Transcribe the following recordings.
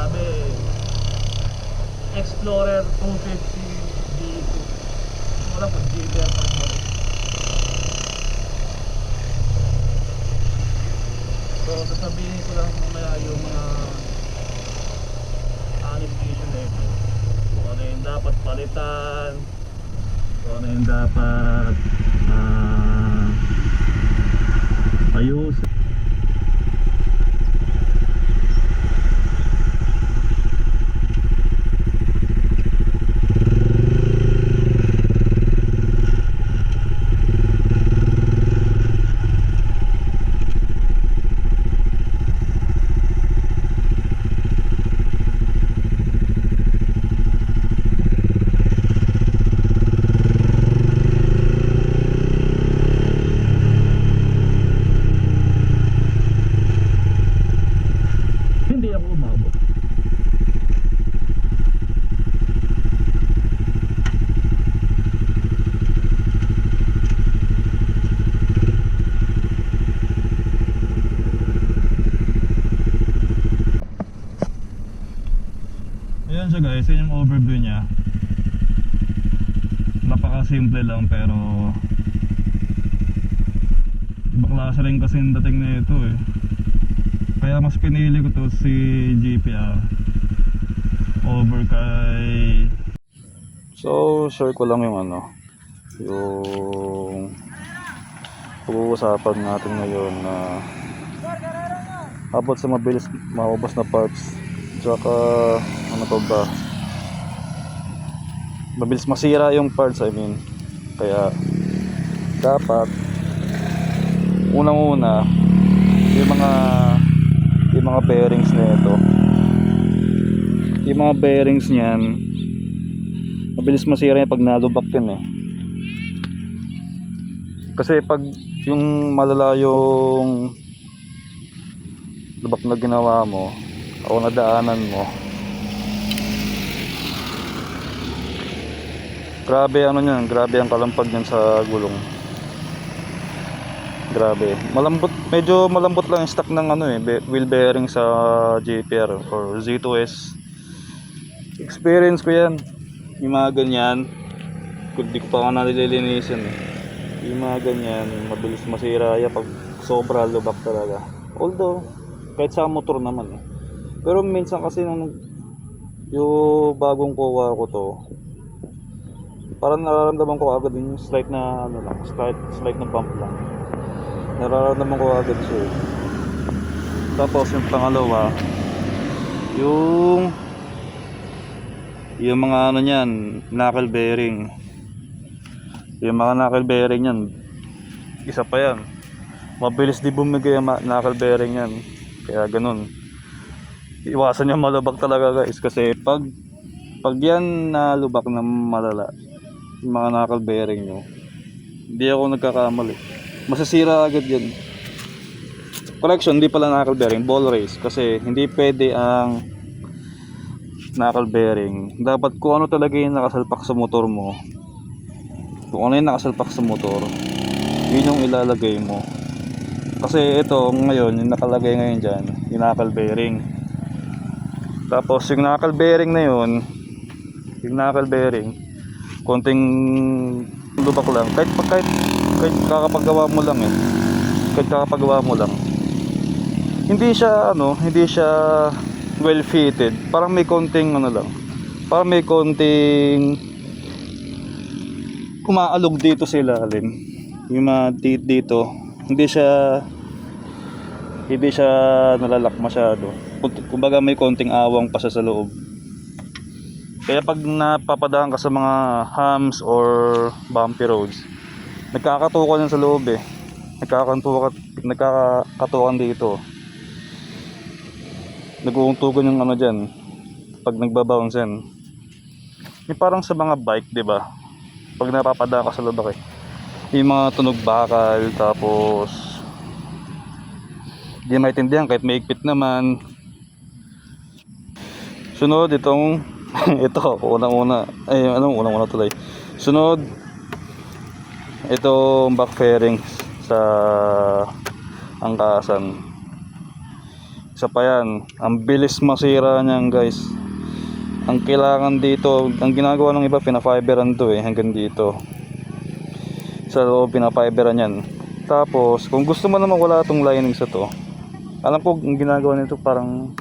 Sabi Explorer 250 G2. Wala po, GTR pa rin. So sasabihin ko lang mamaya yung mga honest issue na ito. Kung ano yung dapat palitan, kung ano yung dapat ayusin. Hindi ako umabot. Ayan siya guys, yun yung overview niya. Napaka-simple lang pero ibang klase rin kasi yung dating na ito eh. Kaya mas pinili ko to si GPR over kay. So share ko lang yung yung pag-uusapan natin ngayon na abot sa mabilis maubos na parts, tsaka ano to ba, mabilis masira yung parts, I mean. Kaya dapat unang-una yung mga bearings na ito, yung mga bearings niyan mabilis masira yung pag nalubak yun eh. Kasi pag yung malala yung lubak na ginawa mo o nadaanan mo, grabe grabe ang kalampag niyan sa gulong. Grabe, malambot, medyo malambot lang yung stock ng wheel bearing sa GPR or Z2S. Experience ko yan, yung mga ganyan. Hindi ko pa nga nalilinisin eh. Yung mga ganyan, mabilis masira yan pag sobra lubak talaga. Although kahit sa motor naman eh. Pero minsan kasi yung bagong kuha ko to, parang nararamdaman ko agad yung slight na slight na bump lang. Nararamdaman ko agad siya. Tapos yung pangalawa, yung mga niyan, knuckle bearing. Yung mga knuckle bearing yan, isa pa yan, mabilis di bumigay ang knuckle bearing yan. Kaya ganun, iwasan yung malubak talaga guys. Kasi pag yan nalubak na malala yung mga knuckle bearing nyo, hindi ako nagkakamali, masasira agad yan. Correction, hindi pala knuckle bearing, ball race. Kasi hindi pwede ang knuckle bearing. Dapat kung ano talaga yung nakasalpak sa motor mo, kung ano yung nakasalpak sa motor, yun yung ilalagay mo. Kasi ito ngayon, yung nakalagay ngayon dyan, yung knuckle bearing. Tapos yung knuckle bearing na yun, yung knuckle bearing, konting lubak lang. Kahit kakapagawa mo lang eh. Kahit kakapagawa mo lang, hindi siya well fitted. Parang may konting parang may konting umaalog dito sa ilalim. Yung mga dito, hindi siya nalalak masyado. Kumbaga may konting awang pa siya sa loob. Kaya pag napapadaan ka sa mga humps or bumpy roads, nagkakatukan yan sa loob eh. Nagkakatukan dito. Nag-uuntugan yung dyan pag nagbabounce yan. Yung parang sa mga bike, di ba? Pag napapadaan ka sa lubak eh, yung mga tunog bakal, tapos di maintindihan kahit maigpit naman. Sunod itong ito, unang-una tuloy. Sunod itong back fairing sa angkasan. Isa pa yan, ang bilis masira niyan guys. Ang kailangan dito, ang ginagawa ng iba, pinafiberan to hanggang dito. Sa loob, pinafiberan yan. Tapos, kung gusto mo naman wala itong lining sa to, alam ko, ang ginagawa nito parang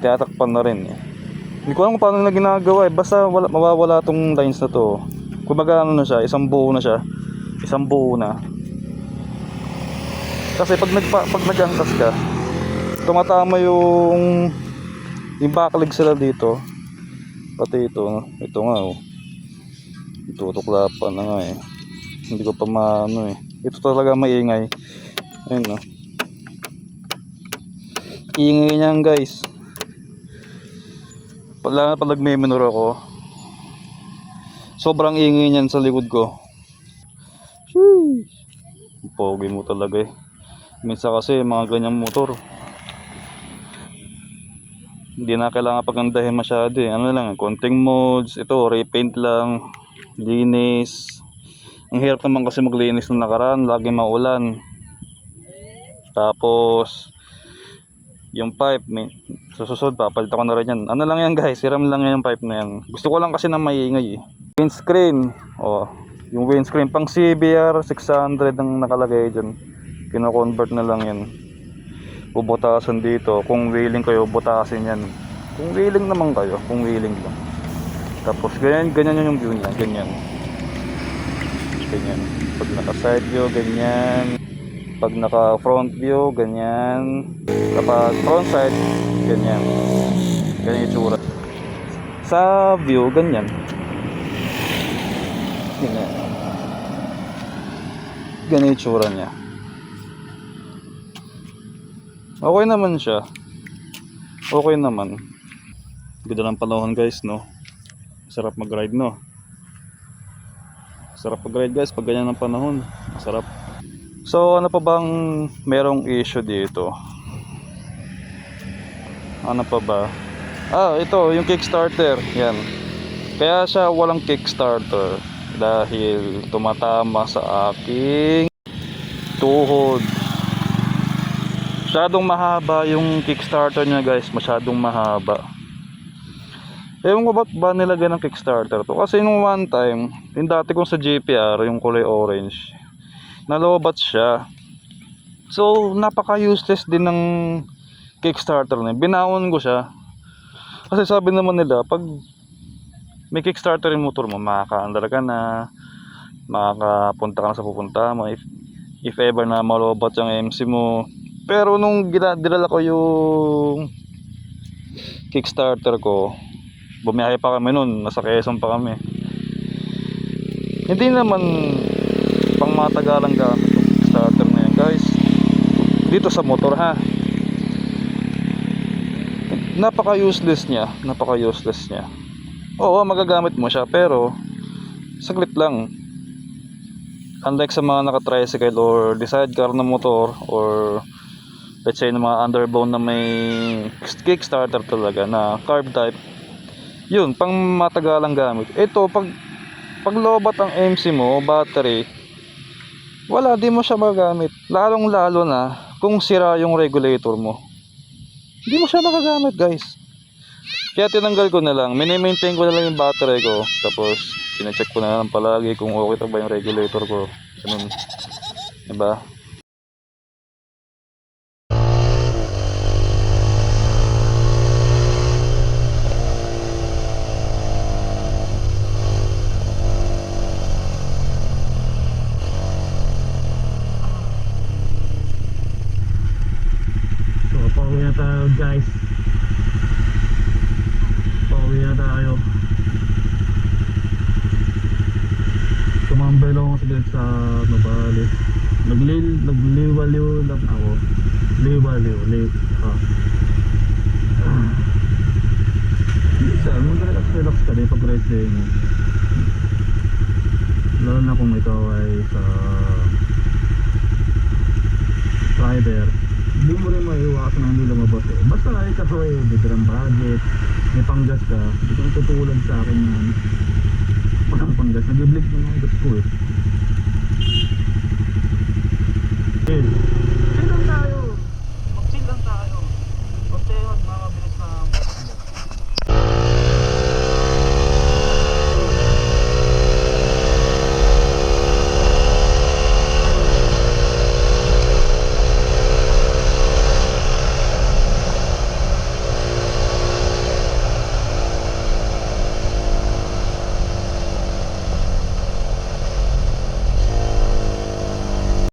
tiyatakpan na rin Hindi ko alam kung paano na ginagawa basta mawawala itong lines na to. Kumbaga ano na siya, isang buo na siya. Isang buo na. Kasi pag nag-angkas ka, tumatama yung backleg sila dito. Pati ito, no? Ito nga tutuklapan na nga Hindi ko pa maano Ito talaga maingay. Ayun no. Ingay niyan guys. Pag nagme-minor ako, sobrang ingay niyan sa likod ko. Sheesh. Pogi mo talaga Minsan kasi mga ganyang motor hindi na kailangan pagandahin masyado Ano lang, konting mods. Ito, repaint lang. Linis. Ang hirap naman kasi maglinis ng nakaraan, laging maulan. Tapos yung pipe, sa susunod papalitan ko na rin yan. Ano lang yan guys, hiram lang yan yung pipe na yan. Gusto ko lang kasi na maingay Windscreen, yung windscreen pang CBR 600 ang nakalagay dyan. Kino-convert na lang yan. Bubutasan dito. Kung willing kayo, butasin yan. Kung willing naman kayo, kung willing lang. Tapos ganyan yung view niya, ganyan. Pag naka side view, ganyan. Pag naka front view, ganyan. Kapag front side, ganyan. Ganyan yung tsura. Sa view, ganyan. Ganyan yung tsura niya. Okay naman siya. Okay naman. Ganda ng panahon guys, no? Sarap mag-ride, no? Sarap mag-ride guys pag ganyan ng panahon. Sarap. So ano pa bang merong issue dito? Ano pa ba? Ito yung kickstarter. Yan. Kaya siya walang kickstarter dahil tumatama sa aking tuhod. Masyadong mahaba yung kickstarter niya guys. Masyadong mahaba. Ewan ko ba't ba nilagay ng kickstarter to? Kasi nung one time, yung dati kong sa GPR, yung kulay orange, nalobat siya. So napaka useless din ng kickstarter na. Binawon ko siya. Kasi sabi naman nila, pag may kickstarter yung motor mo, makaka-andar ka na, makakapunta ka na sa pupunta mo, if ever na malobat yung MC mo. Pero nung dinala ko yung kickstarter ko, bumiyahe pa kami nun, nasa Quezon pa kami. Hindi naman pang matagalang gamit yung kickstarter na yan guys. Dito sa motor napaka useless niya. Oo, magagamit mo siya pero saglit lang. Unlike sa mga naka-tricycle or the sidecar na motor, or let's say na mga underbone na may kickstarter talaga na carb type, yun pang matagalang gamit. Ito pag lobat ang MC mo, battery, wala, di mo siya magagamit. Lalong lalo na kung sira yung regulator mo, di mo siya magagamit guys. Kaya tinanggal ko na lang, mini-maintain ko na lang yung battery ko, tapos sinecheck ko na lang palagi kung okay ba yung regulator ko. Ganun, diba? Pauwi na tayo guys. Pauwi na tayo. Tumambay lang ako saglit sa Nubali. Nagliwaliw lang ako. Liwaliw. Minsan, mag-relax ka din pag racing. Lalo na kung ikaw ay sa rider, hindi mo rin maiiwasan na hindi lumabas Basta ikaw ay biglang budget, may panggas ka, hindi kang tutulad sa akin yan. Walang panggas, nag-blink na mga gas ko